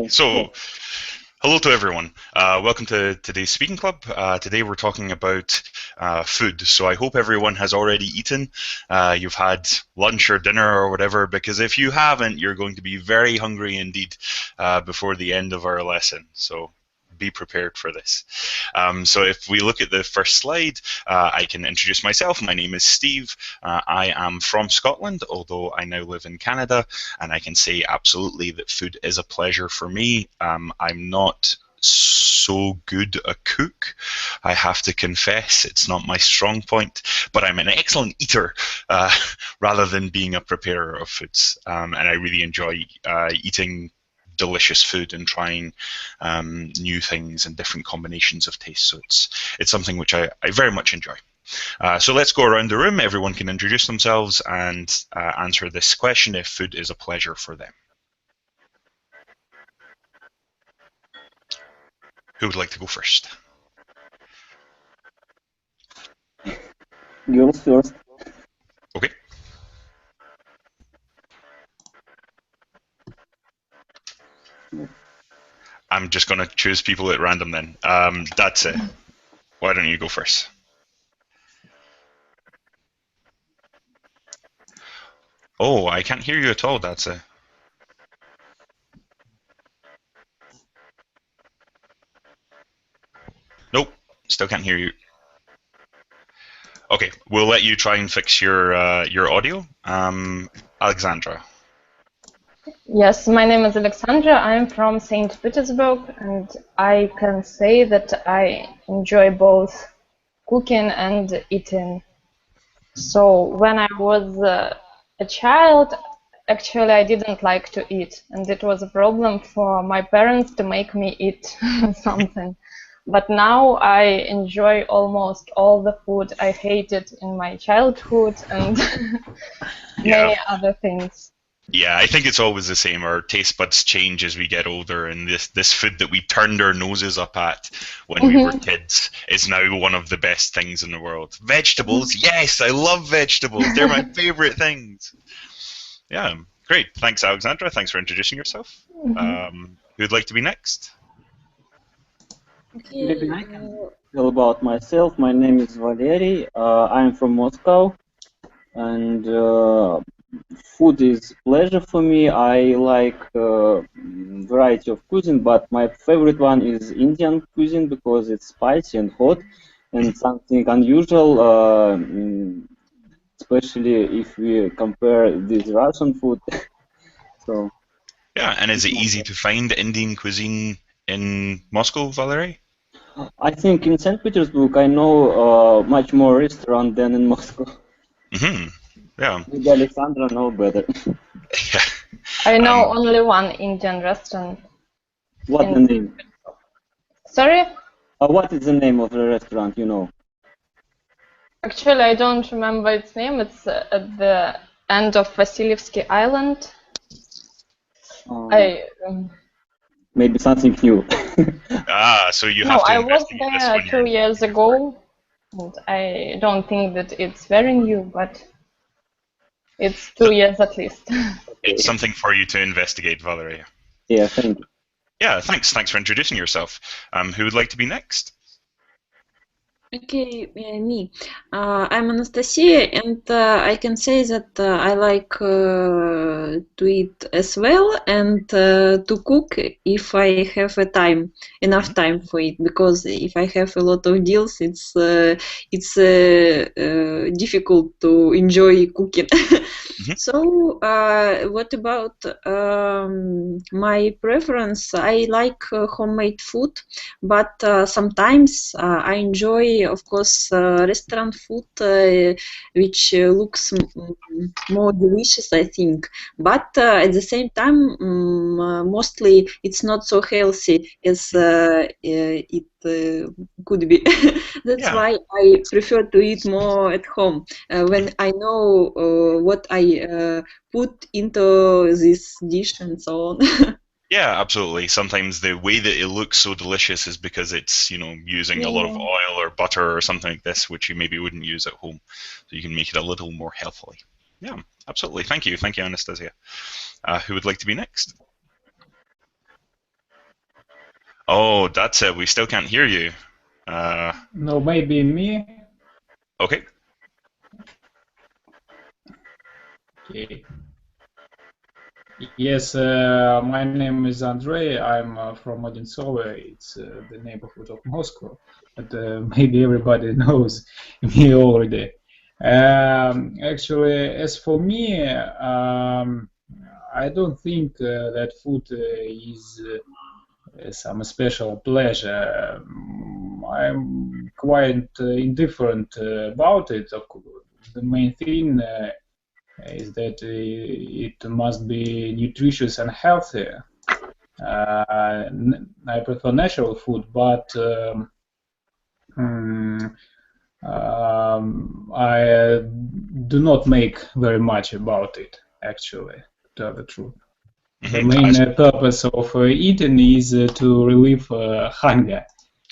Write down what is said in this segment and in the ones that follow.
So, hello to everyone. Welcome to today's speaking club. Today we're talking about food. So I hope everyone has already eaten. You've had lunch or dinner or whatever, because if you haven't, you're going to be very hungry indeed before the end of our lesson. So be prepared for this. So if we look at the first slide, I can introduce myself. My name is Steve. I am from Scotland, although I now live in Canada, and I can say absolutely that food is a pleasure for me. I'm not so good a cook, I have to confess. It's not my strong point, but I'm an excellent eater rather than being a preparer of foods. And I really enjoy eating delicious food and trying new things and different combinations of taste. So it's something which I very much enjoy. So let's go around the room. Everyone can introduce themselves and answer this question if food is a pleasure for them. Who would like to go first? Girls first. Okay. I'm just going to choose people at random then. That's it. Why don't you go first? Oh, I can't hear you at all, that's it. Nope, still can't hear you. Okay, we'll let you try and fix your audio. Alexandra. Yes, my name is Alexandra. I'm from St. Petersburg, and I can say that I enjoy both cooking and eating. So when I was a child, actually I didn't like to eat, and it was a problem for my parents to make me eat something. But now I enjoy almost all the food I hated in my childhood and many other things. Yeah, I think it's always the same. Our taste buds change as we get older, and this food that we turned our noses up at when we were kids is now one of the best things in the world. Vegetables, yes, I love vegetables. They're my favorite things. Yeah, great. Thanks, Alexandra. Thanks for introducing yourself. Who'd like to be next? Okay. Maybe I can tell about myself. My name is Valery. I'm from Moscow, and food is pleasure for me. I like variety of cuisine, but my favorite one is Indian cuisine because it's spicy and hot, and something unusual, especially if we compare this Russian food. So. Yeah, and is it easy to find Indian cuisine in Moscow, Valery? I think in St. Petersburg I know much more restaurant than in Moscow. Yeah. Maybe Alexandra know better. Yeah. I know only one Indian restaurant. What's the name? Sorry? What is the name of the restaurant, you know? Actually, I don't remember its name. It's at the end of Vasilievsky Island. Maybe something new. So you have to I was investigate there this 2 years ago, and I don't think that it's very new, but it's 2 years at least. It's something for you to investigate, Valerie. Yeah, thank you. Yeah, thanks. Thanks for introducing yourself. Who would like to be next? Okay, me. I'm Anastasia, and I can say that I like to eat as well and to cook if I have enough time for it. Because if I have a lot of deals, it's difficult to enjoy cooking. So, what about my preference? I like homemade food, but sometimes I enjoy, of course, restaurant food, which looks more delicious, I think. But at the same time, mostly it's not so healthy as it could be. That's why I prefer to eat more at home when I know what I put into this dish and so on. Yeah, absolutely. Sometimes the way that it looks so delicious is because it's, using a lot of oil or butter or something like this, which you maybe wouldn't use at home. So you can make it a little more healthily. Yeah, absolutely. Thank you. Thank you, Anastasia. Who would like to be next? Oh, that's it. We still can't hear you. No, maybe me. Okay. Okay. Yes, my name is Andrei. I'm from Odintsova. It's the neighborhood of Moscow, but maybe everybody knows me already. Actually, as for me, I don't think that food is some special pleasure. I'm quite indifferent about it. Of course, the main thing is that it must be nutritious and healthy. I prefer natural food, but I do not make very much about it, actually, to tell the truth. The main purpose of eating is to relieve hunger.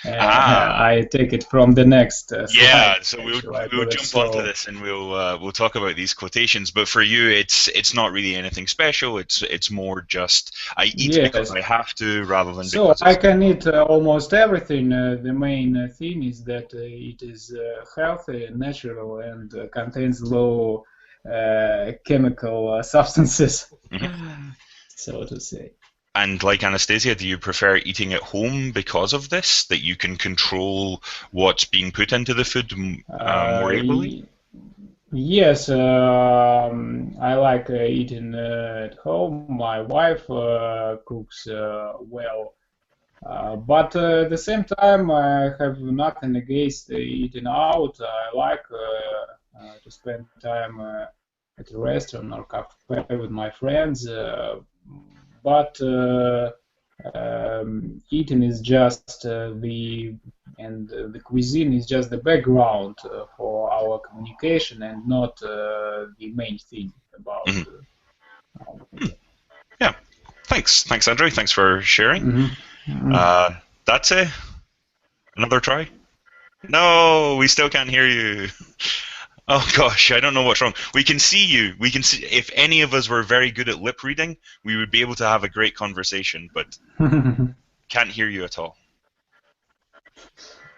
I take it from the next Yeah, slide. so Actually, we'll jump onto this and we'll talk about these quotations. But for you, it's not really anything special. It's more just I eat because Yes. I have to, rather than So because I can eat almost everything. The main thing is that it is healthy, natural, and contains low chemical substances, so to say. And like Anastasia, do you prefer eating at home because of this, that you can control what's being put into the food more ably? Yes, I like eating at home. My wife cooks well. But at the same time, I have nothing against eating out. I like to spend time at a restaurant or cafe with my friends. But eating is just the cuisine is just the background for our communication and not the main thing about. Yeah. Thanks, Andrew. Thanks for sharing. That's it. Another try? No, we still can't hear you. Oh gosh, I don't know what's wrong. We can see you. We can see if any of us were very good at lip reading, we would be able to have a great conversation, but can't hear you at all.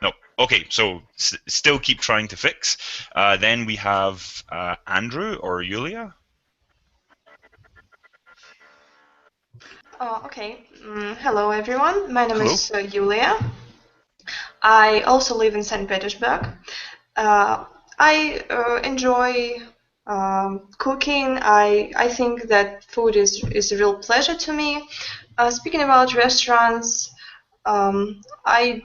No. Okay, so still keep trying to fix. Then we have Andrew or Yulia. Okay. Hello, everyone. My name is Yulia. I also live in St. Petersburg. I enjoy cooking. I think that food is a real pleasure to me. Speaking about restaurants, I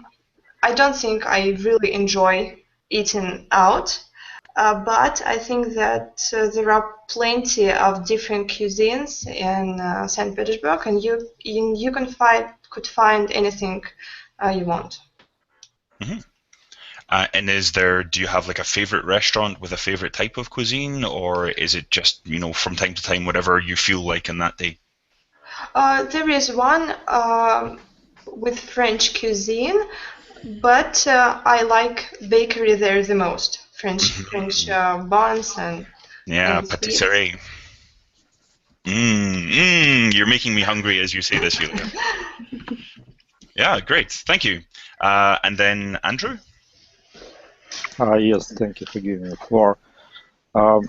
don't think I really enjoy eating out. But I think that there are plenty of different cuisines in St. Petersburg, and you could find anything you want. And do you have like a favorite restaurant with a favorite type of cuisine, or is it just, from time to time, whatever you feel like in that day? There is one with French cuisine, but I like bakery there the most. French buns and patisserie. You're making me hungry as you say this, Yulia. Yeah, great. Thank you. And then Andrew? Yes, thank you for giving me the floor. I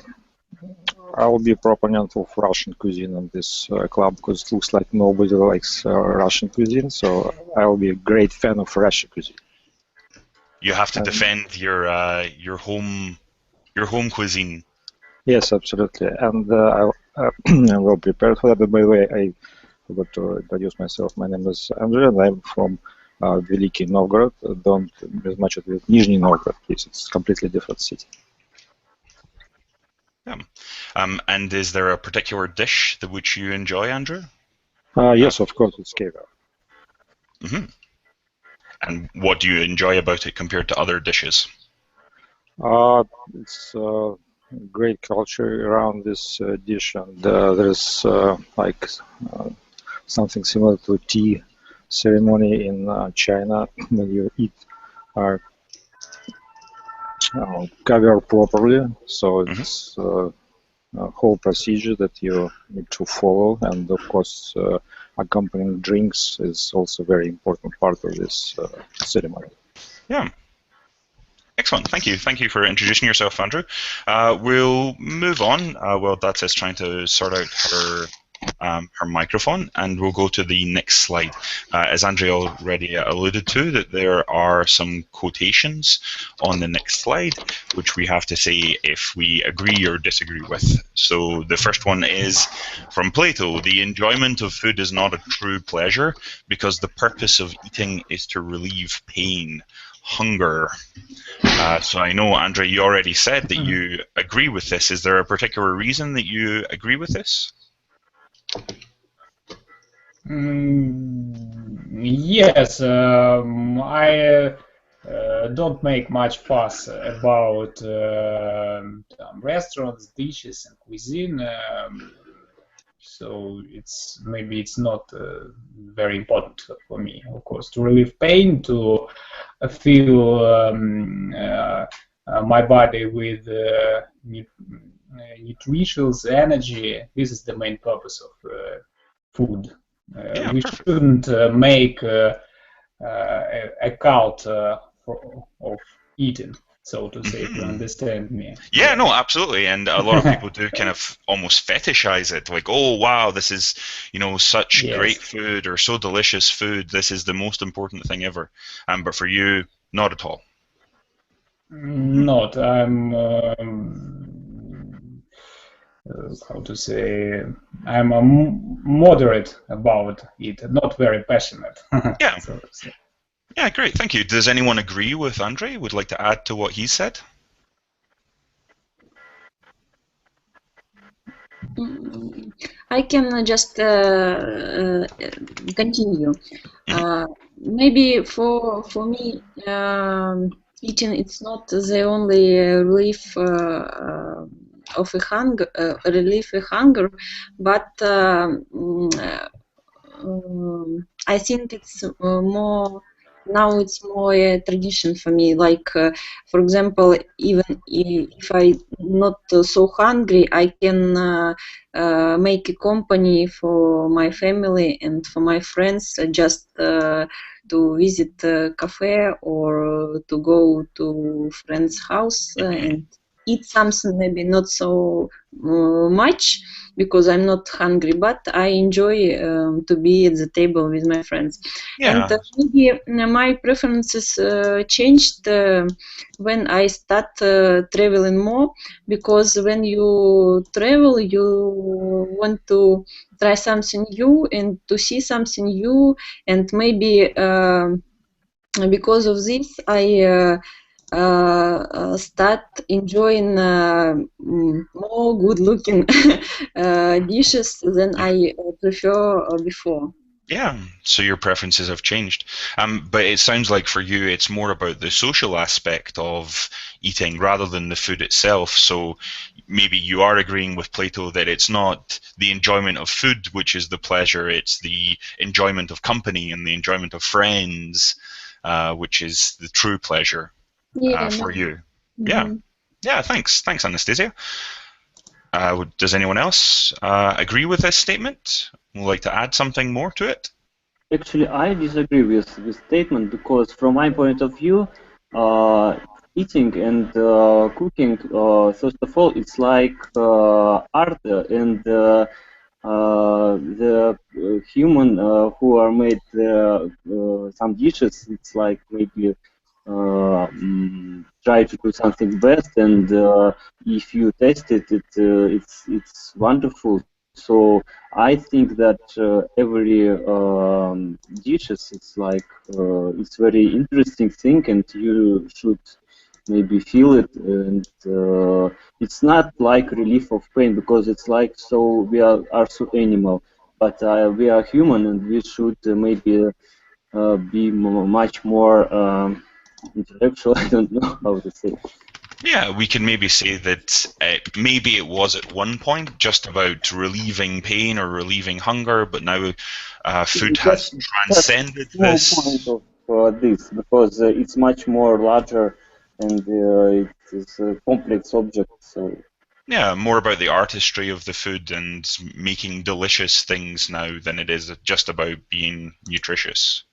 will be a proponent of Russian cuisine in this club because it looks like nobody likes Russian cuisine, so I will be a great fan of Russian cuisine. You have to defend your home cuisine. Yes, absolutely, and I'm well prepared for that. But by the way, I forgot to introduce myself. My name is Andrei, and I'm from Veliki Novgorod. Don't as much as with Nizhny Novgorod, please. It's a completely different city. Yeah. And is there a particular dish that which you enjoy, Andrew? Yes, of course, it's caviar. And what do you enjoy about it compared to other dishes? It's great culture around this dish, and there's something similar to tea ceremony in China when you eat caviar properly. So it's a whole procedure that you need to follow, and of course accompanying drinks is also a very important part of this ceremony. Yeah. Excellent. Thank you. Thank you for introducing yourself, Andrew. We'll move on while that's us trying to sort out her microphone, and we'll go to the next slide. As Andrea already alluded to, that there are some quotations on the next slide, which we have to say if we agree or disagree with. So the first one is from Plato: "The enjoyment of food is not a true pleasure, because the purpose of eating is to relieve pain, hunger." So I know, Andrea, you already said that you agree with this. Is there a particular reason that you agree with this? Yes, I don't make much fuss about restaurants, dishes, and cuisine. So maybe it's not very important for me, of course, to relieve pain, to feel my body with nutritious energy. This is the main purpose of food. Yeah, We perfect. shouldn't make a cult of eating, so to say, if you understand me. Yeah, no, absolutely. And a lot of people do kind of almost fetishize it, like, oh, wow, this is, such great food or so delicious food. This is the most important thing ever. But for you, not at all. Not. I'm how to say, I'm moderate about it, not very passionate. Yeah. So to say. Yeah, great. Thank you. Does anyone agree with Andre? Would like to add to what he said? I can just continue. Maybe for me, eating it's not the only relief of a hunger, relief a hunger, but I think it's more. Now it's more a tradition for me. Like, for example, even if I not so hungry, I can make a company for my family and for my friends, just to visit a cafe or to go to friend's house and eat something, maybe not so much because I'm not hungry, but I enjoy to be at the table with my friends. Yeah. And maybe my preferences changed when I start traveling more, because when you travel, you want to try something new and to see something new, and maybe because of this, I start enjoying more good-looking dishes than I prefer before. Yeah, so your preferences have changed. But it sounds like for you it's more about the social aspect of eating rather than the food itself. So maybe you are agreeing with Plato that it's not the enjoyment of food which is the pleasure, it's the enjoyment of company and the enjoyment of friends which is the true pleasure for you. Mm-hmm. Yeah, thanks. Thanks, Anastasia. Does anyone else agree with this statement? Would like to add something more to it? Actually, I disagree with this statement because, from my point of view, eating and cooking, first of all, it's like art, and the human who are made some dishes, it's like maybe try to do something best, and if you taste it, it's wonderful. So I think that every dishes, it's like it's very interesting thing, and you should maybe feel it, and it's not like relief of pain because it's like, so we are so animal, but we are human, and we should maybe be much more intellectual. I don't know how to say. Yeah, we can maybe say that maybe it was at one point just about relieving pain or relieving hunger, but now food has transcended this. Point of this, because it's much more larger and it is a complex object. So Yeah, more about the artistry of the food and making delicious things now than it is just about being nutritious.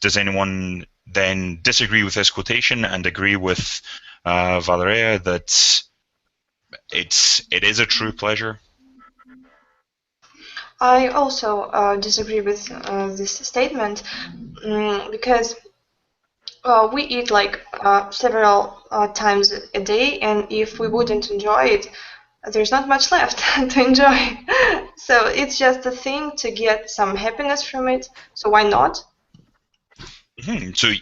Does anyone then disagree with this quotation and agree with Valeria that it is a true pleasure? I also disagree with this statement because we eat like several times a day, and if we wouldn't enjoy it, there's not much left to enjoy. So it's just a thing to get some happiness from it. So why not? So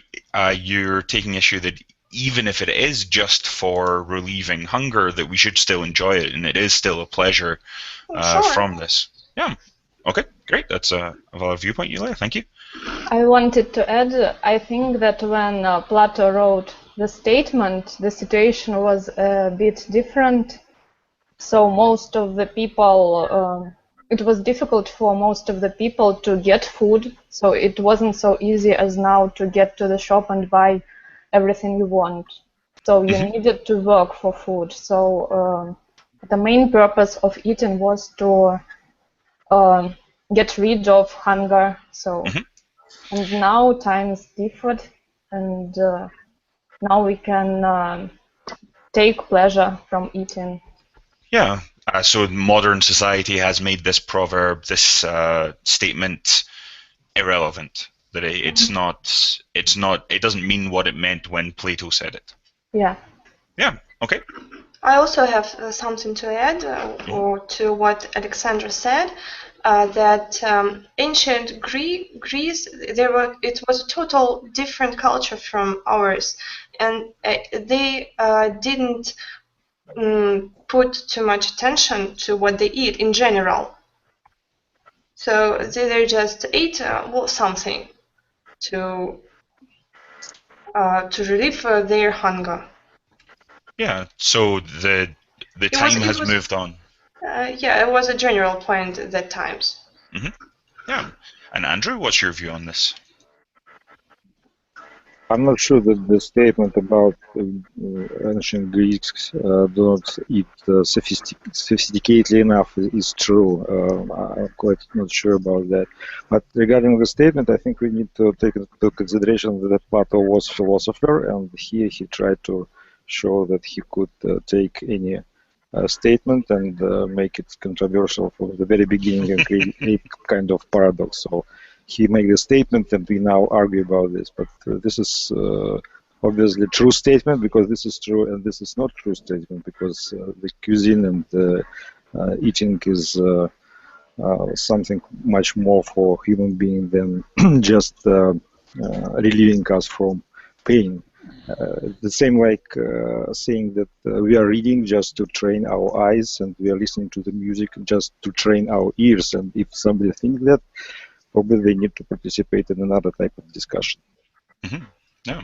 you're taking issue that even if it is just for relieving hunger, that we should still enjoy it, and it is still a pleasure Sure. from this. Yeah. Okay, great. That's a valid viewpoint, Yulia. Thank you. I wanted to add, I think that when Plato wrote the statement, the situation was a bit different. So most of the people, it was difficult for most of the people to get food. So it wasn't so easy as now to get to the shop and buy everything you want. So you needed to work for food. So the main purpose of eating was to get rid of hunger. So, and now times differed, and now we can take pleasure from eating. Yeah. So modern society has made this proverb, this statement, irrelevant. That it's not. It doesn't mean what it meant when Plato said it. Yeah. Yeah. Okay. I also have something to add or to what Alexandra said. That ancient Greece, it was a total different culture from ours, and they didn't put too much attention to what they eat in general. So they just ate something to relieve their hunger. Yeah. So the time has moved on. Yeah, it was a general point at that times. Yeah. And Andrew, what's your view on this? I'm not sure that the statement about ancient Greeks do not eat sophisticatedly enough is true. I'm quite not sure about that. But regarding the statement, I think we need to take into consideration that Plato was a philosopher, and here he tried to show that he could take any statement and make it controversial from the very beginning and create a kind of paradox. So he made a statement and we now argue about this, but this is obviously true statement because this is true, and this is not true statement because the cuisine and eating is something much more for human being than just relieving us from pain. The same like saying that we are reading just to train our eyes and we are listening to the music just to train our ears, and if somebody thinks that, probably they need to participate in another type of discussion. Yeah,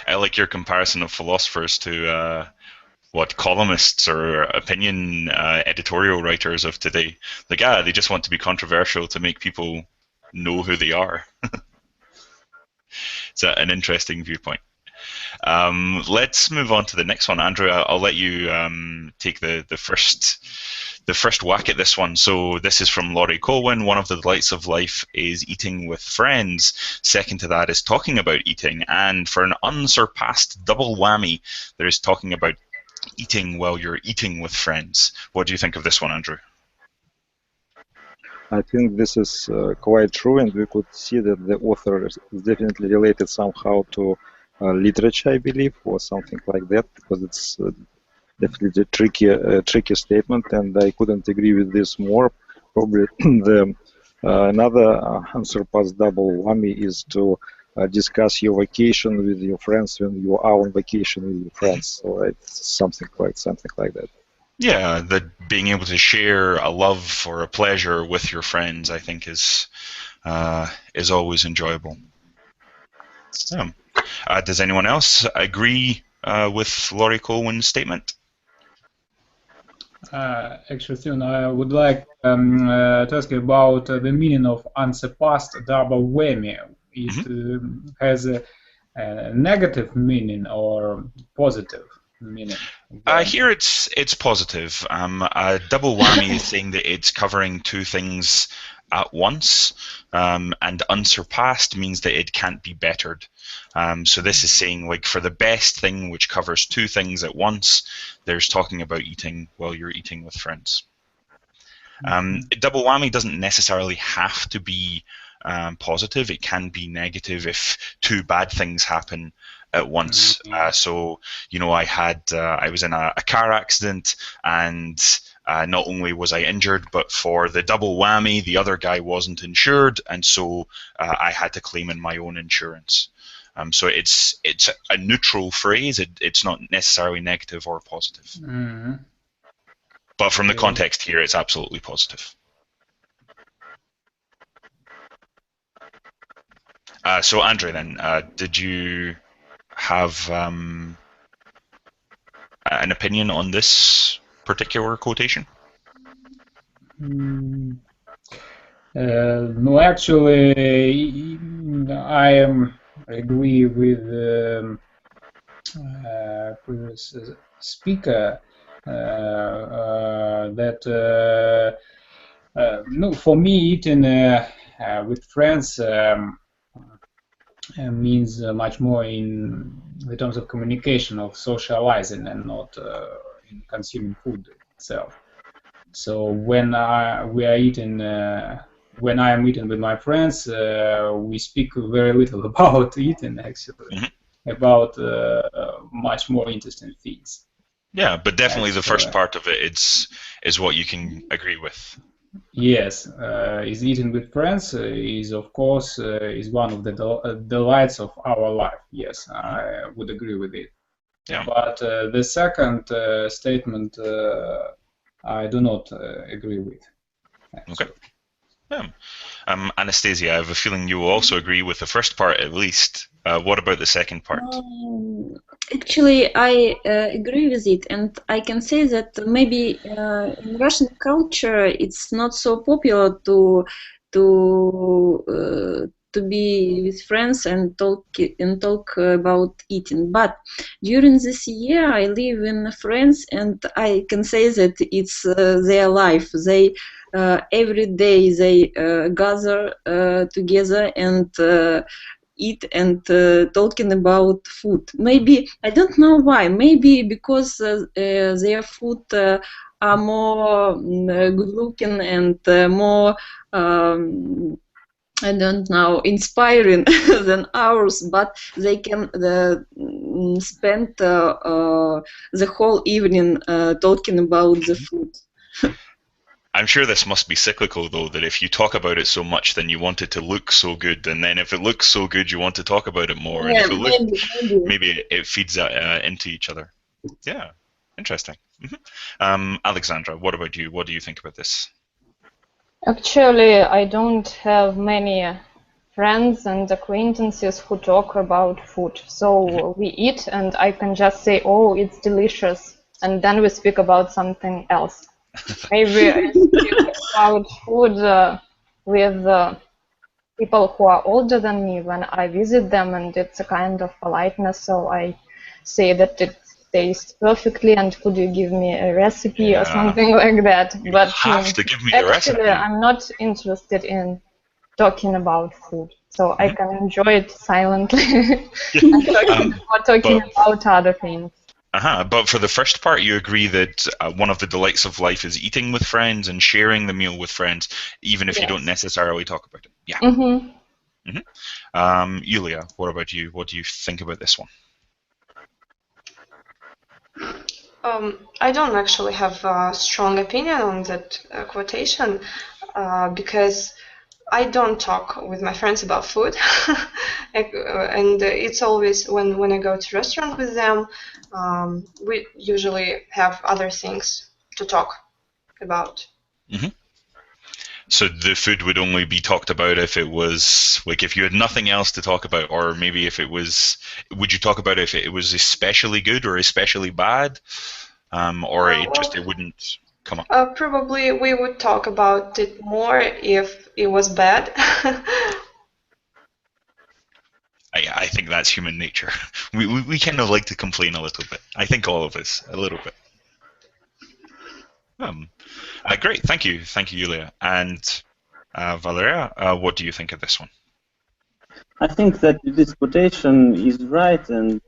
I like your comparison of philosophers to what columnists or opinion editorial writers of today. Like, they just want to be controversial to make people know who they are. It's an interesting viewpoint. Let's move on to the next one. Andrew, I'll let you take the first whack at this one. So this is from Laurie Colwyn. One of the delights of life is eating with friends. Second to that is talking about eating. And for an unsurpassed double whammy, there is talking about eating while you're eating with friends. What do you think of this one, Andrew? I think this is quite true, and we could see that the author is definitely related somehow to literature, I believe, or something like that, because it's definitely a tricky statement, and I couldn't agree with this more. Probably the another unsurpassed double whammy is to discuss your vacation with your friends when you are on vacation with your friends. So it's something like that. Yeah, that being able to share a love or a pleasure with your friends, I think, is always enjoyable. Yeah. Does anyone else agree with Laurie Colwyn's statement? Actually, soon I would like to ask you about the meaning of unsurpassed double whammy. It has a negative meaning or positive meaning? Here it's positive. A double whammy is saying that it's covering two things at once, and unsurpassed means that it can't be bettered. So this is saying, like, for the best thing which covers two things at once, there's talking about eating while you're eating with friends. Double whammy doesn't necessarily have to be positive. It can be negative if two bad things happen at once. So, you know, I was in a car accident, and not only was I injured, but for the double whammy, the other guy wasn't insured, and so I had to claim in my own insurance. So it's a neutral phrase. It's not necessarily negative or positive. But from the context here, it's absolutely positive. So Andre, then, did you have an opinion on this particular quotation? No, actually, I agree with the previous speaker that no, for me, eating with friends means much more in the terms of communication, of socializing, and not in consuming food itself. So when we are eating, when I am eating with my friends, we speak very little about eating, actually, about much more interesting things. Yeah, but definitely the first part of it is what you can agree with. Yes, is eating with friends is, of course, is one of the delights of our life. Yes, I would agree with it. Yeah. But the second statement I do not agree with. Okay. Yeah. Anastasia, I have a feeling you will also agree with the first part, at least. What about the second part? Actually, I agree with it, and I can say that maybe in Russian culture it's not so popular to be with friends and talk about eating. But during this year, I live in France, and I can say that it's their life. They every day they gather together and eat and talking about food. Maybe I don't know why. Maybe because their food are more good looking and more I don't know, inspiring than ours, but they can spend the whole evening talking about the food. I'm sure this must be cyclical, though, that if you talk about it so much, then you want it to look so good, and then if it looks so good, you want to talk about it more, Yeah, and if maybe it feeds into each other. Yeah, interesting. Alexandra, what about you? What do you think about this? Actually, I don't have many friends and acquaintances who talk about food. So we eat, and I can just say, "Oh, it's delicious," and then we speak about something else. Maybe I speak about food with people who are older than me when I visit them, and it's a kind of politeness. So I say that it tastes perfectly, and could you give me a recipe or something like that? You but have to give me actually, a recipe. I'm not interested in talking about food, so I can enjoy it silently or talking about other things. But for the first part, you agree that one of the delights of life is eating with friends and sharing the meal with friends, even if you don't necessarily talk about it. Yeah. Yulia, what about you? What do you think about this one? I don't actually have a strong opinion on that quotation because I don't talk with my friends about food, and it's always when I go to restaurant with them, we usually have other things to talk about. So the food would only be talked about if it was, like, if you had nothing else to talk about, or maybe if it was, would you talk about it if it was especially good or especially bad, or it wouldn't come up? Probably we would talk about it more if it was bad. I think that's human nature. We kind of like to complain a little bit. I think all of us, a little bit. Great, thank you, Yulia. And Valeria, what do you think of this one? I think that this quotation is right, and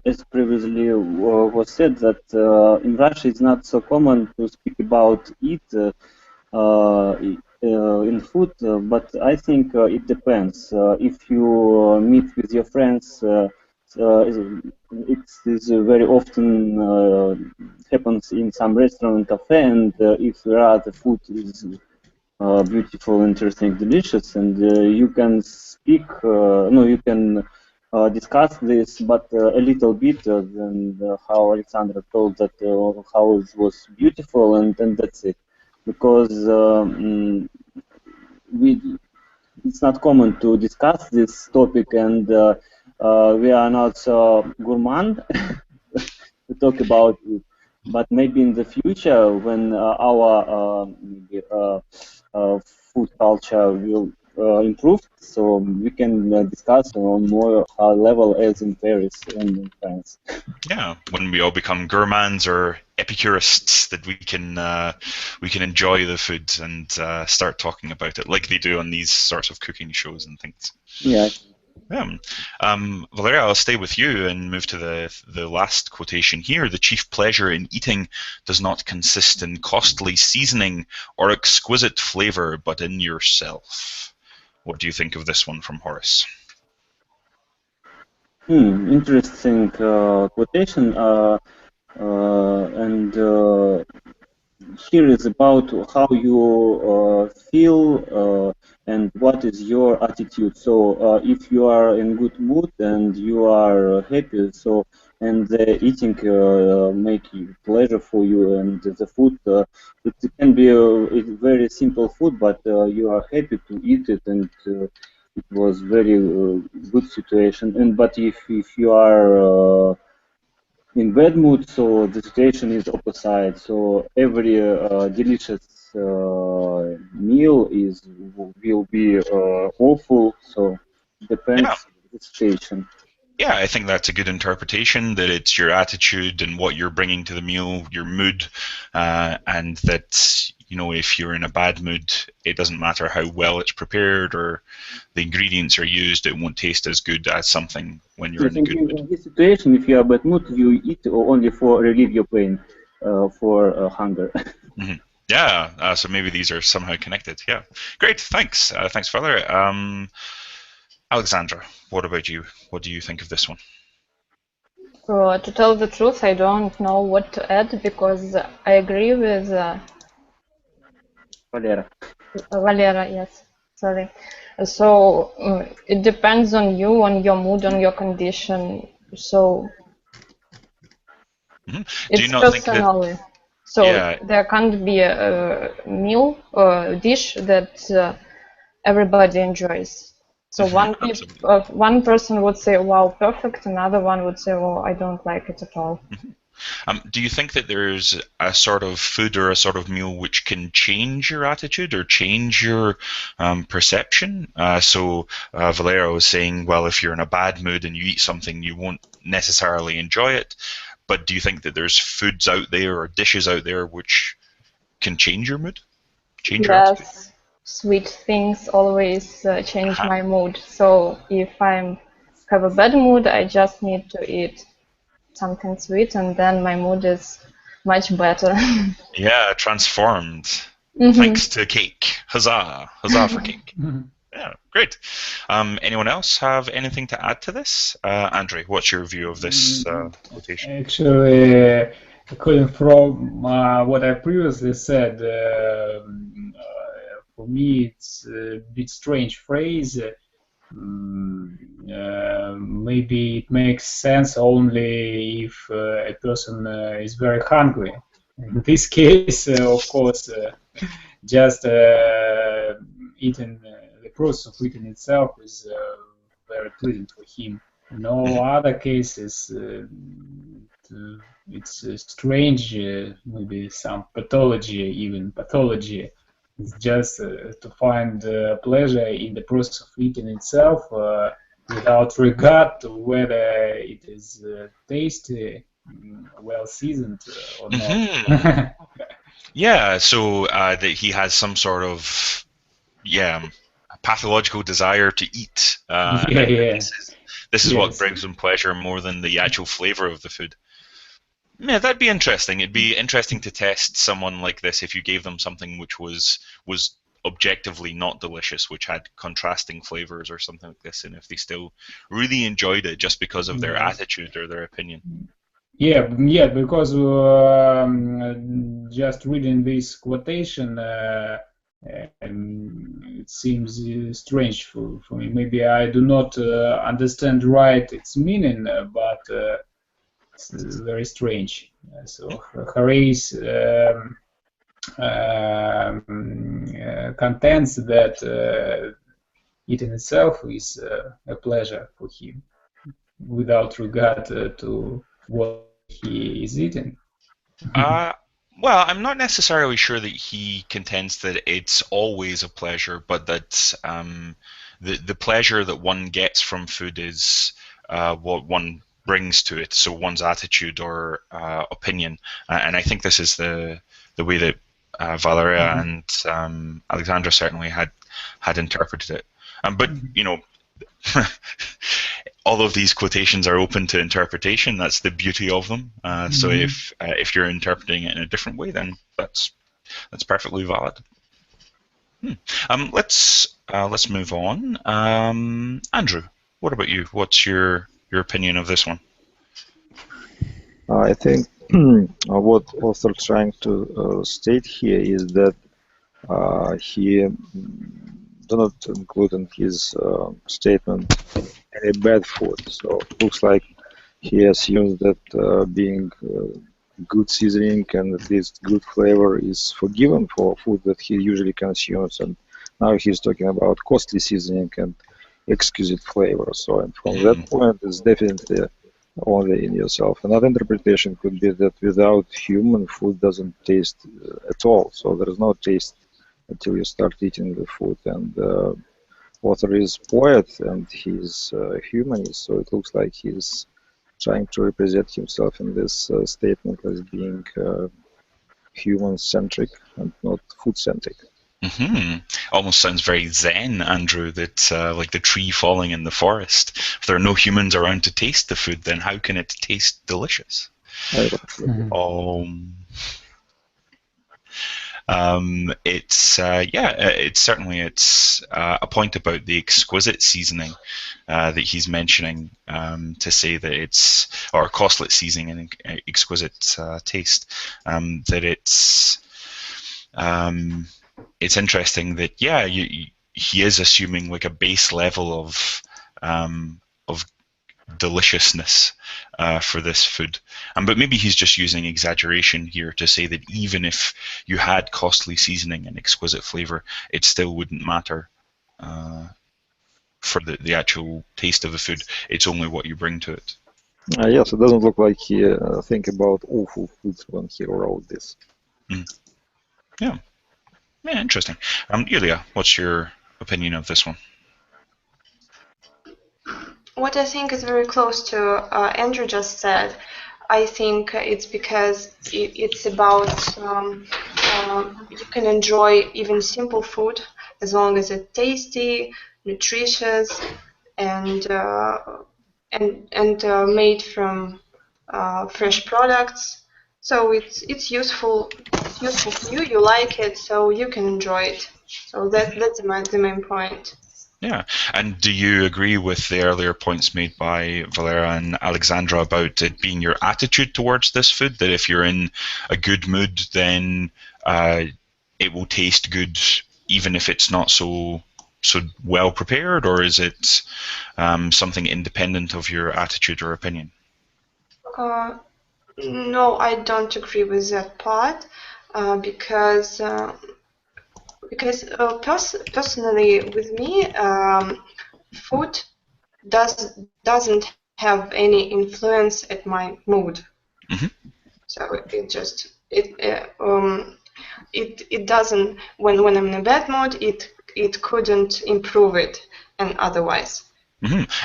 as previously was said, that in Russia it's not so common to speak about it in food, but I think it depends. If you meet with your friends, it's very often happens in some restaurant cafe, and if there are the food is beautiful, interesting, delicious, and you can speak, no, you can discuss this, but a little bit than how Alexandra told that how it was beautiful, and that's it. Because it's not common to discuss this topic, and we are not gourmand to talk about it. But maybe in the future, when our food culture will improve, so we can discuss on more high level as in Paris and in France. Yeah, when we all become gourmands or epicurists, that we can enjoy the food and start talking about it like they do on these sorts of cooking shows and things. Yeah. Yeah. Valeria, I'll stay with you and move to the last quotation here. The chief pleasure in eating does not consist in costly seasoning or exquisite flavor, but in yourself. What do you think of this one from Horace? Interesting quotation, and here is about how you feel and what is your attitude. So if you are in good mood and you are happy, so and the eating make pleasure for you, and the food it can be a very simple food, but you are happy to eat it, and it was very good situation. And but if you are in bad mood, so the situation is opposite. So every delicious meal will be awful. So depends the situation. Yeah, I think that's a good interpretation, that it's your attitude and what you're bringing to the meal, your mood, and that, you know, if you're in a bad mood, it doesn't matter how well it's prepared or the ingredients are used, it won't taste as good as something when you're in a good mood. In this situation, if you are bad mood, you eat only for relieve your pain, for hunger. Mm-hmm. Yeah, so maybe these are somehow connected. Yeah, great, thanks. Thanks, Valerie. Alexandra, what about you? What do you think of this one? To tell the truth, I don't know what to add, because I agree with Valera, yes, sorry. So it depends on you, on your mood, on your condition. So it's personally. So there can't be a meal or dish that everybody enjoys. So one person would say, wow, perfect, another one would say, oh, I don't like it at all. Do you think that there's a sort of food or a sort of meal which can change your attitude or change your perception? So Valera was saying, well, if you're in a bad mood and you eat something, you won't necessarily enjoy it. But do you think that there's foods out there or dishes out there which can change your mood? Change your attitude? Yes, sweet things always change my mood. So if I have a bad mood, I just need to eat something sweet, and then my mood is much better. Yeah, transformed. Thanks to cake. Huzzah! Huzzah for cake. Yeah, great. Anyone else have anything to add to this? Andre, what's your view of this quotation? Actually, according from what I previously said, for me it's a bit strange phrase. Maybe it makes sense only if a person is very hungry. In this case, of course, just eating, the process of eating itself is very pleasant for him. In all other cases, it's strange, maybe some pathology. It's just to find pleasure in the process of eating itself. without regard to whether it is tasty, well seasoned or not. Yeah, so that he has some sort of pathological desire to eat. Yeah. This is what Yes. brings him pleasure more than the actual flavor of the food. Yeah, that'd be interesting. It'd be interesting to test someone like this if you gave them something which was objectively not delicious, which had contrasting flavors or something like this, and if they still really enjoyed it just because of their attitude or their opinion. Yeah, because just reading this quotation, it seems strange for me. Maybe I do not understand right its meaning, but it's very strange. So Harris contends that eating itself is a pleasure for him, without regard to what he is eating. Well, I'm not necessarily sure that he contends that it's always a pleasure, but that the pleasure that one gets from food is what one brings to it, so one's attitude or opinion. And I think this is the way that Valeria and Alexandra certainly had interpreted it. But you know, all of these quotations are open to interpretation. That's the beauty of them. So if you're interpreting it in a different way, then that's perfectly valid. Let's move on. Andrew, what about you? What's your opinion of this one? I think what author trying to state here is that he do not include in his statement any bad food. So it looks like he assumes that being good seasoning and at least good flavor is forgiven for food that he usually consumes, and now he's talking about costly seasoning and exquisite flavor. So, and from that point, it's definitely only in yourself. Another interpretation could be that without human, food doesn't taste at all. So there is no taste until you start eating the food. And author is poet and he's humanist, so it looks like he's trying to represent himself in this statement as being human-centric and not food-centric. Almost sounds very zen, Andrew, that like the tree falling in the forest. If there are no humans around to taste the food, then how can it taste delicious? It's certainly a point about the exquisite seasoning that he's mentioning to say that it's, or costlet seasoning and exquisite taste, that it's interesting that he is assuming like a base level of deliciousness for this food, but maybe he's just using exaggeration here to say that even if you had costly seasoning and exquisite flavor, it still wouldn't matter for the actual taste of the food. It's only what you bring to it. Yes, it doesn't look like he think about awful foods when he wrote this. Yeah, interesting. Yulia, what's your opinion of this one? What I think is very close to Andrew just said. I think it's because it's about you can enjoy even simple food as long as it's tasty, nutritious, and made from fresh products. So it's useful. It's useful for you. You like it, so you can enjoy it. So that's the main point. Yeah, and do you agree with the earlier points made by Valera and Alexandra about it being your attitude towards this food, that if you're in a good mood, then it will taste good even if it's not so well prepared, or is it something independent of your attitude or opinion? No, I don't agree with that part because personally, with me, food doesn't have any influence at my mood. So it doesn't. When I'm in a bad mood, it couldn't improve it, and otherwise.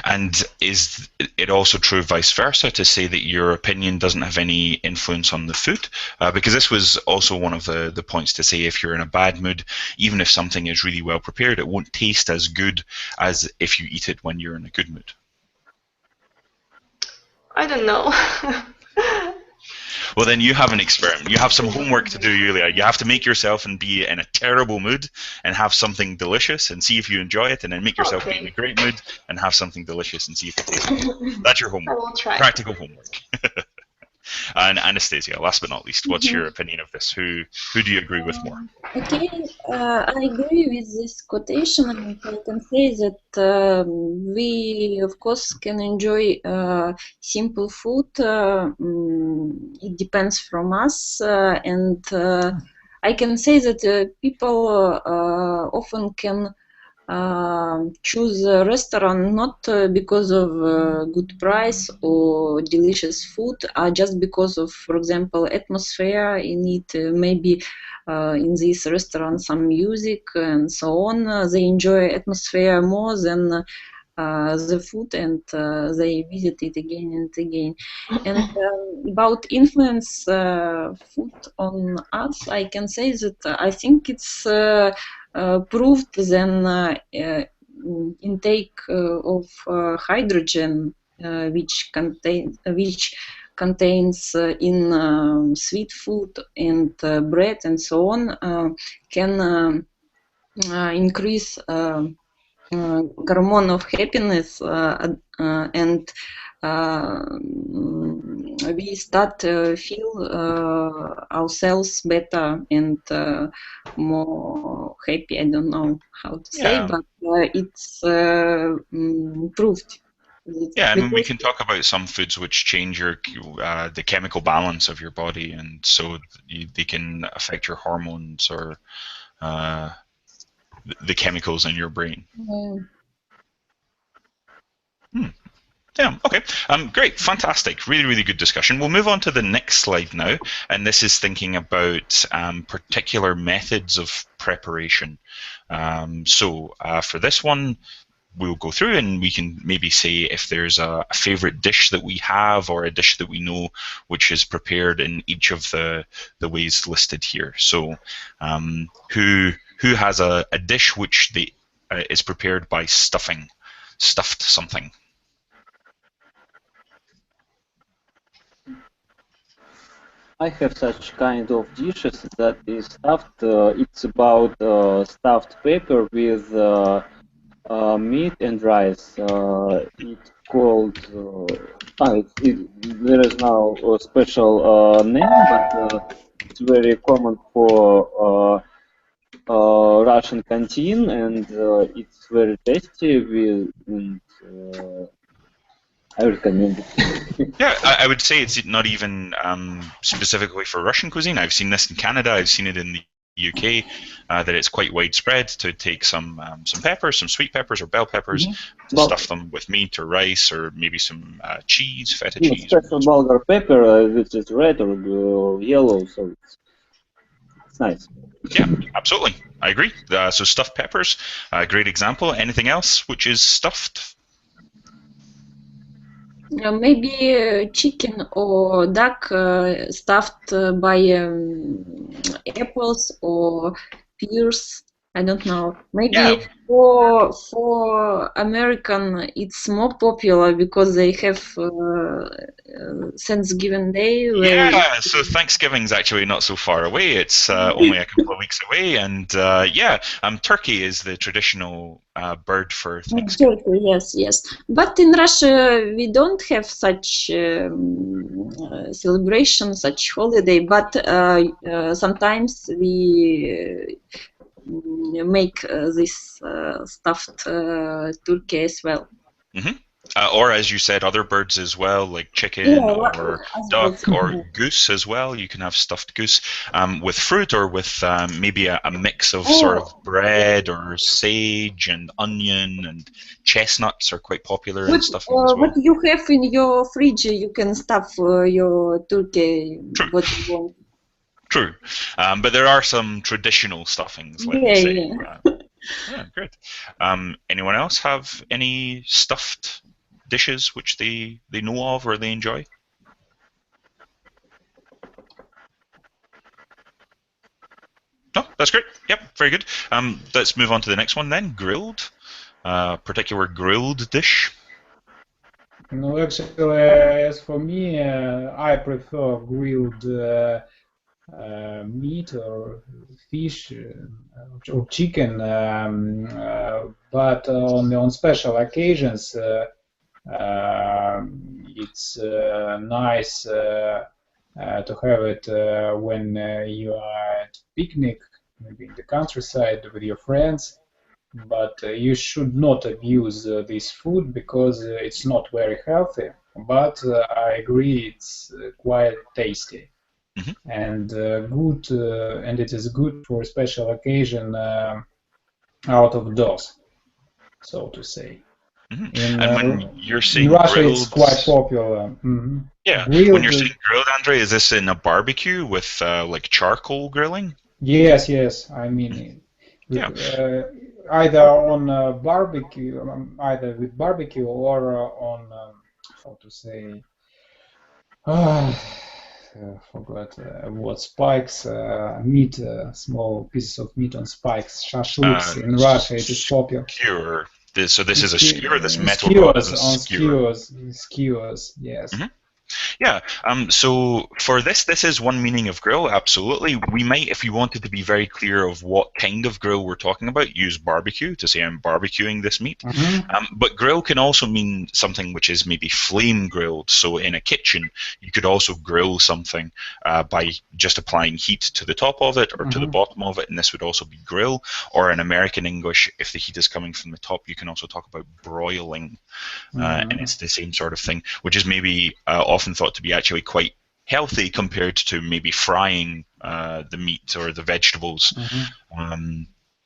And is it also true vice versa to say that your opinion doesn't have any influence on the food? Because this was also one of the points to say if you're in a bad mood, even if something is really well prepared, it won't taste as good as if you eat it when you're in a good mood. I don't know. Well, then you have an experiment. You have some homework to do, Yulia. You have to make yourself and be in a terrible mood and have something delicious and see if you enjoy it, and then make yourself be in a great mood and have something delicious and see if it tastes good. That's your homework. I will try. Practical homework. And Anastasia, last but not least, what's your opinion of this? Who do you agree with more? Okay, I agree with this quotation, and I can say that we, of course, can enjoy simple food. It depends from us, and I can say that people often can choose a restaurant not because of good price or delicious food, just because of, for example, atmosphere in it. Maybe in this restaurant some music and so on. They enjoy atmosphere more than the food, and they visit it again and again. And about influence food on us, I can say that I think it's proved then intake of hydrogen, which contains in sweet food and bread and so on, can increase hormone of happiness, and we start feel ourselves better and more happy. I don't know how to say, but it's proved. Yeah, I mean, we can talk about some foods which change your the chemical balance of your body, and so they can affect your hormones or the chemicals in your brain. Yeah, okay. Great, fantastic. Really, really good discussion. We'll move on to the next slide now, and this is thinking about particular methods of preparation. So for this one, we'll go through and we can maybe say if there's a favorite dish that we have or a dish that we know which is prepared in each of the ways listed here. So who has a dish which is prepared by stuffed something? I have such kind of dishes that is stuffed. It's about stuffed paper with meat and rice. It's called. There is now a special name, but it's very common for Russian canteen, and it's very tasty. I recommend it. Yeah, I would say it's not even specifically for Russian cuisine. I've seen this in Canada. I've seen it in the UK, that it's quite widespread to take some peppers, some sweet peppers or bell peppers, to stuff them with meat or rice or maybe some cheese, feta cheese. Special Bulgar pepper, which is red or yellow, so it's nice. Yeah, absolutely. I agree. So stuffed peppers, a great example. Anything else which is stuffed? Maybe chicken or duck stuffed by apples or pears. I don't know. Maybe for American it's more popular because they have Thanksgiving Day. Yeah, so Thanksgiving's actually not so far away. It's only a couple of weeks away, and turkey is the traditional bird for Thanksgiving. Turkey, yes. But in Russia we don't have such celebration, such holiday. But sometimes we make this stuffed turkey as well. Or as you said, other birds as well, like chicken or duck or goose as well. You can have stuffed goose with fruit or with maybe a mix of sort of bread or sage and onion, and chestnuts are quite popular in stuffing as well. What you have in your fridge, you can stuff your turkey. True. What you want. True, but there are some traditional stuffings, let me say. Yeah, good. Anyone else have any stuffed dishes which they know of or they enjoy? No, that's great. Yep, very good. Let's move on to the next one then. Grilled. Particular grilled dish. No, actually, as for me, I prefer grilled meat or fish or chicken, but on special occasions, it's nice to have it when you are at picnic, maybe in the countryside with your friends. But you should not abuse this food because it's not very healthy. But I agree, it's quite tasty Hmm. and good, and it is good for a special occasion out of doors, so to say. Hmm. In And when you're in saying Russia, it's grilled, quite popular. yeah, when you're Grilled, saying grilled, Andre, is this in a barbecue with like charcoal grilling? yes, yes. I mean, Yeah. either on barbecue, either with barbecue or on how to say. Forgot what spikes, meat, small pieces of meat on spikes, shashliks. In Russia, it is popular. Skewer. So this is a skewer. This metal rod is Skewers a on skewer. skewers, yes. Mhm. Yeah. So for this is one meaning of grill. Absolutely. We might, if you wanted to be very clear of what kind of grill we're talking about, use barbecue to say I'm barbecuing this meat. But grill can also mean something which is maybe flame grilled. So in a kitchen, you could also grill something by just applying heat to the top of it or to the bottom of it, and this would also be grill. Or in American English, if the heat is coming from the top, you can also talk about broiling. And it's the same sort of thing, which is maybe often thought to be actually quite healthy compared to maybe frying the meat or the vegetables.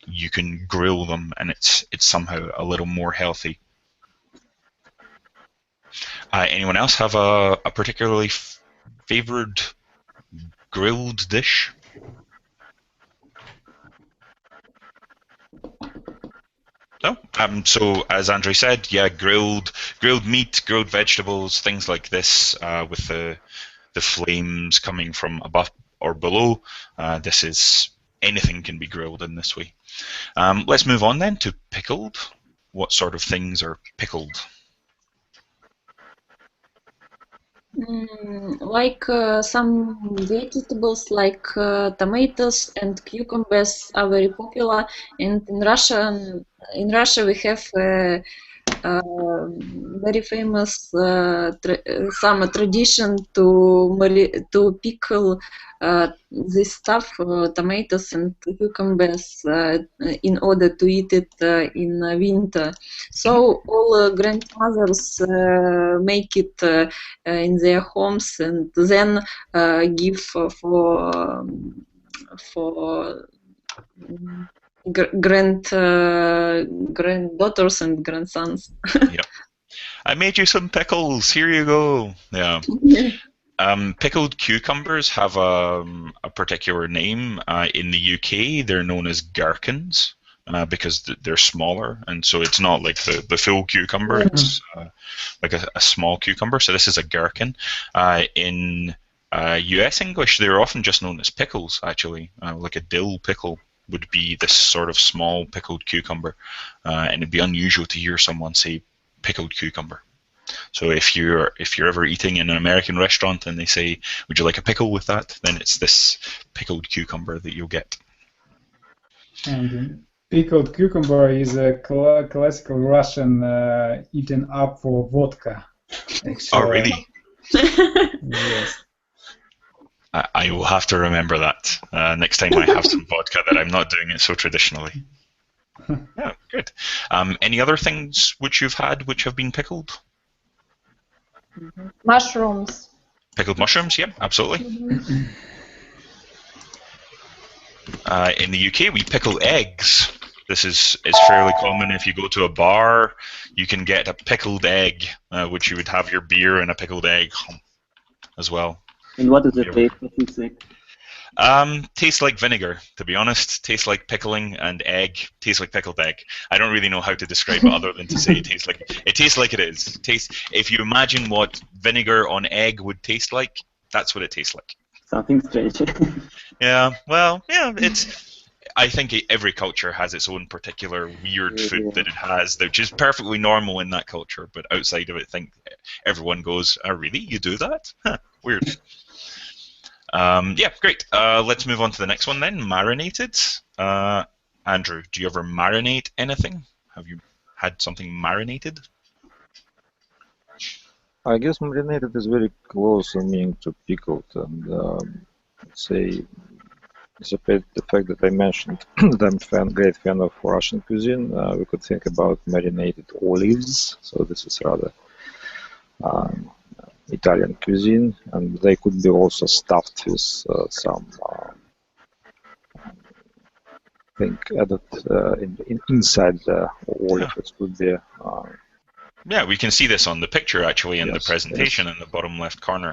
You can grill them, and it's somehow a little more healthy. Anyone else have a particularly favored grilled dish? No. So as Andre said, yeah, grilled meat, grilled vegetables, things like this, with the flames coming from above or below. This is anything can be grilled in this way. Let's move on then to pickled. What sort of things are pickled? Like some vegetables like tomatoes and cucumbers are very popular, and in Russia we have very famous summer tradition to pickle this stuff, tomatoes and cucumbers, in order to eat it in winter. So all grandmothers make it in their homes and then give for granddaughters and grandsons. Yep. I made you some pickles. Here you go. Yeah. Pickled cucumbers have a particular name. In the UK, they're known as gherkins because they're smaller, and so it's not like the full cucumber. It's like a small cucumber. So this is a gherkin. In US English, they're often just known as pickles, actually. Like a dill pickle would be this sort of small pickled cucumber, and it'd be unusual to hear someone say pickled cucumber. So if you're ever eating in an American restaurant and they say, "Would you like a pickle with that?" then it's this pickled cucumber that you'll get. And pickled cucumber is a classical Russian eaten up for vodka. Actually. Oh, really? Yes. I will have to remember that next time I have some vodka that I'm not doing it so traditionally. Yeah, good. Any other things which you've had which have been pickled? Mushrooms. Pickled mushrooms, yep, absolutely. In the UK, we pickle eggs. This is fairly common. If you go to a bar, you can get a pickled egg, which you would have your beer and a pickled egg as well. And what is the taste of this egg? Tastes like vinegar, to be honest. Tastes like pickling, and egg. Tastes like pickled egg. I don't really know how to describe it other than to say it tastes like it is. If you imagine what vinegar on egg would taste like, that's what it tastes like. Something strange. Yeah, well, yeah, I think every culture has its own particular weird food that it has, which is perfectly normal in that culture. But outside of it, I think everyone goes, "Oh, really? You do that? Huh, weird." Yeah, great. Let's move on to the next one then. Marinated. Andrew, do you ever marinate anything? Have you had something marinated? I guess marinated is very close in meaning to pickled, and say, despite the fact that I mentioned that I'm great fan of Russian cuisine, we could think about marinated olives. So this is rather um, Italian cuisine, and they could be also stuffed with some thing added inside the olive. It could be. Yeah, we can see this on the picture actually in the Yes, presentation in the bottom left corner.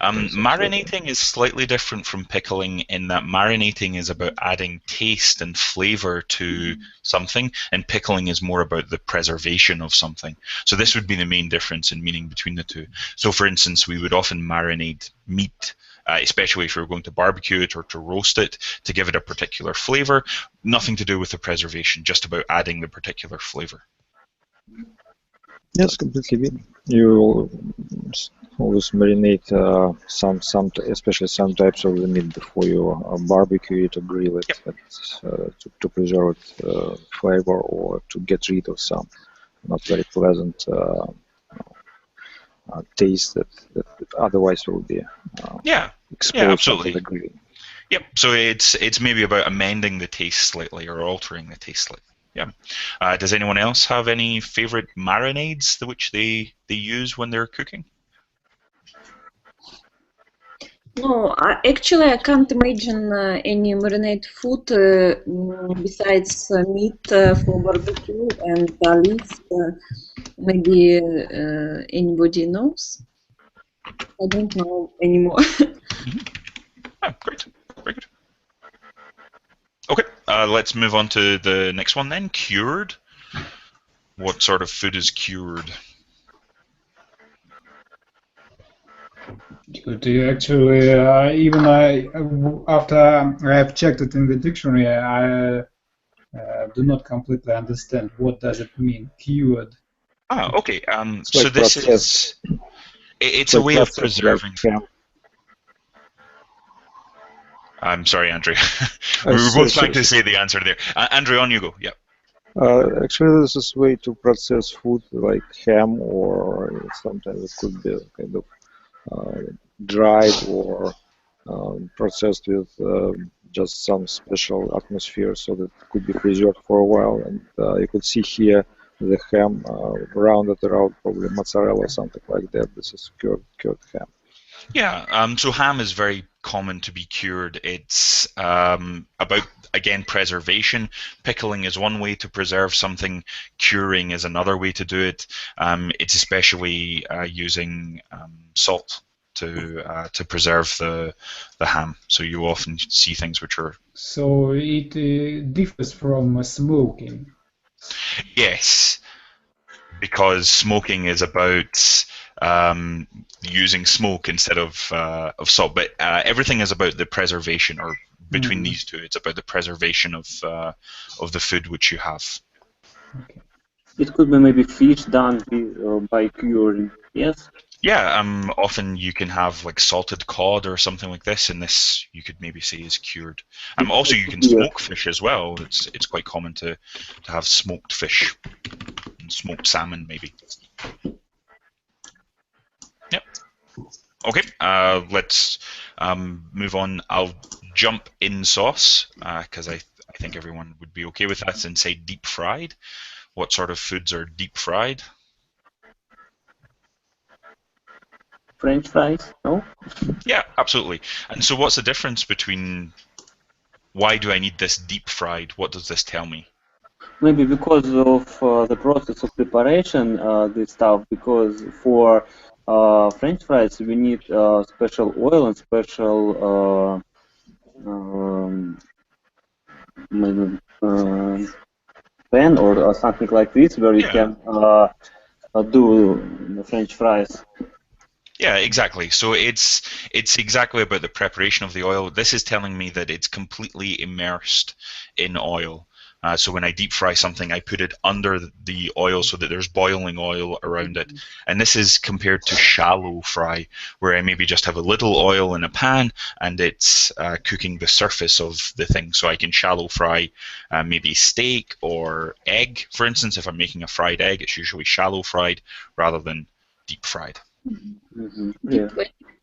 Marinating is slightly different from pickling in that marinating is about adding taste and flavor to something, and pickling is more about the preservation of something. So this would be the main difference in meaning between the two. So for instance, we would often marinate meat, especially if we were going to barbecue it or to roast it, to give it a particular flavor. Nothing to do with the preservation, just about adding the particular flavor. Yes, completely. You always marinate especially some types of the meat before you barbecue it or grill it, to preserve its flavor or to get rid of some not very pleasant taste that otherwise will be exposed absolutely. to the grilling. Yep. So it's maybe about amending the taste slightly or altering the taste slightly. Yeah. Does anyone else have any favorite marinades which they use when they're cooking? No, actually, I can't imagine any marinade food besides meat for barbecue and olives. Maybe anybody knows? I don't know anymore. Great. Very good. Okay, let's move on to the next one then. Cured. What sort of food is cured? Actually, even after I have checked it in the dictionary, I do not completely understand what does it mean, cured. Okay. So this it's a way of preserving. I'm sorry, Andrew. We were both trying to say the answer there. Andrew, on you go. Yeah. Actually, this is a way to process food like ham, or sometimes it could be kind of dried or processed with just some special atmosphere, so that it could be preserved for a while. And you could see here the ham rounded around, probably mozzarella or something like that. This is cured ham. Yeah, so ham is very common to be cured. It's about, again, preservation. Pickling is one way to preserve something. Curing is another way to do it. It's especially using salt to preserve the ham. So you often see things which are... So it differs from smoking. Yes, because smoking is about using smoke instead of salt, but everything is about the preservation, or between these two, it's about the preservation of the food which you have. Okay. It could be maybe fish done by curing. Yes. Yeah. Often you can have like salted cod or something like this, and this you could maybe say is cured. Also, you can smoke fish as well. It's quite common to have smoked fish and smoked salmon maybe. Yep. Okay, let's move on. I'll jump in sauce because I think everyone would be okay with that, and say deep fried. What sort of foods are deep fried? French fries, no? Yeah, absolutely. And so what's the difference between why do I need this deep fried? What does this tell me? Maybe because of the process of preparation, this stuff, because for French fries we need special oil and special maybe, pan or something like this, where you can do French fries. Yeah, exactly. So it's exactly about the preparation of the oil. This is telling me that it's completely immersed in oil. So when I deep fry something, I put it under the oil so that there's boiling oil around it. And this is compared to shallow fry, where I maybe just have a little oil in a pan and it's cooking the surface of the thing. So I can shallow fry maybe steak or egg. For instance, if I'm making a fried egg, it's usually shallow fried rather than deep fried. Yeah.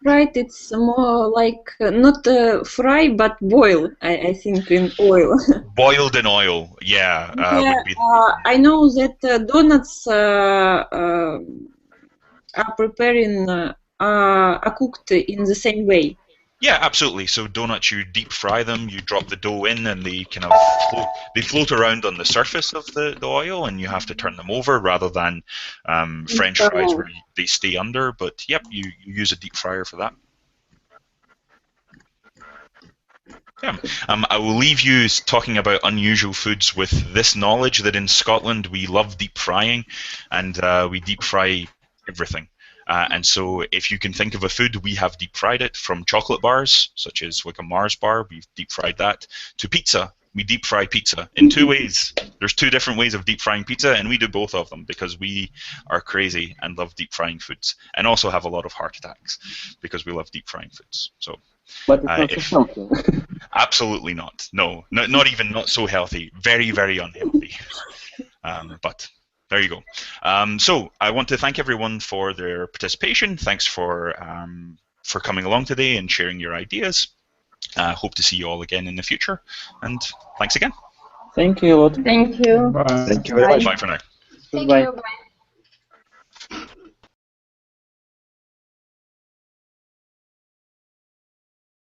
Right, it's more like not fry but boil. I think in oil. Boiled in oil, yeah. Yeah, Would be. I know that donuts are preparing are cooked in the same way. Yeah, absolutely. So donuts, you deep fry them, you drop the dough in, and they kind of float around on the surface of the oil, and you have to turn them over rather than French fries where they stay under. But yep, you use a deep fryer for that. Yeah. I will leave you talking about unusual foods with this knowledge that in Scotland we love deep frying, and we deep fry everything. And so if you can think of a food, we have deep fried it, from chocolate bars, such as like a Mars bar, we've deep fried that, to pizza. We deep fry pizza in two ways. There's two different ways of deep frying pizza, and we do both of them because we are crazy and love deep frying foods, and also have a lot of heart attacks because we love deep frying foods. So, but it's not so healthy. Absolutely not. No, not even not so healthy. Very, very unhealthy. But there you go. So I want to thank everyone for their participation. Thanks for coming along today and sharing your ideas. Hope to see you all again in the future. And thanks again. Thank you a lot. Thank you. Bye. Thank you very much. Bye for now. Thank Bye. you. Bye.